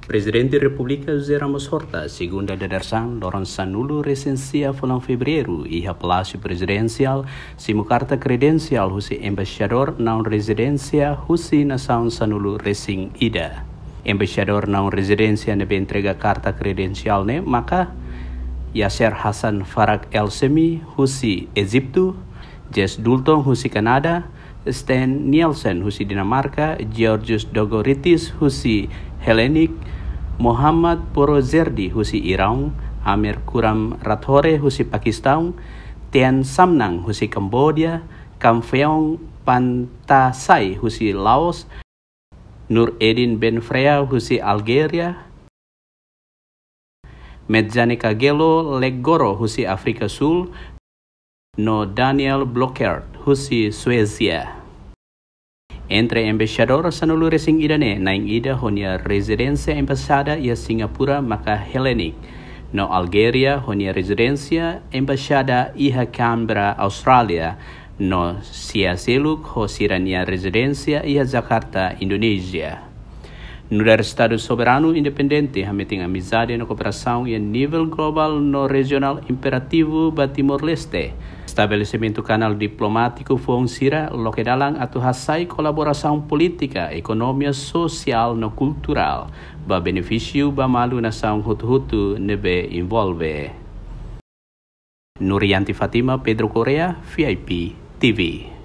Presidente da República José Ramos Horta, segunda dadarsang Loron Sanulu resensia fulang Febrero iha Palácio Presidencial simu carta credencial husi embaixador naun residência husi nasaun Sanulu resing ida. Embaixador naun residência nebe entrega carta credencial ne maka Yasser Hassan Farag El Semi husi Egipto, Jess Dulton husi Kanada, Sten Nielsen husi Dinamarca, Georgios Dogoritis husi Hellenic, Muhammad Porozerdi husi Iran, Amir Kuram Rathore husi Pakistan, Tian Samnang husi Cambodia, Kamfeong Pantasai husi Laos, Nur Edin Ben Freya husi Algeria, Medzane Kagelo Legoro husi Afrika Sul, no Daniel Blockert husi Swedia. Entre embaixador Sanulu resing idane naing ida honia residencia embasada ia Singapura maka Hellenic. No Algeria honia residencia embasada iha Canberra Australia. No Siaseluk ho sirania residencia iha Jakarta Indonesia. No dar Estado soberano independente hameting amizade no cooperação e nível global no regional imperativo ba Timor-Leste. Estabelecimento canal diplomático fuonsira lo que dalang atu hasai kolaboração política, economia social no cultural ba benefício ba malu nação hutu-hutu nebe envolve. Nurianti Fatima Pedro Correa, VIP TV.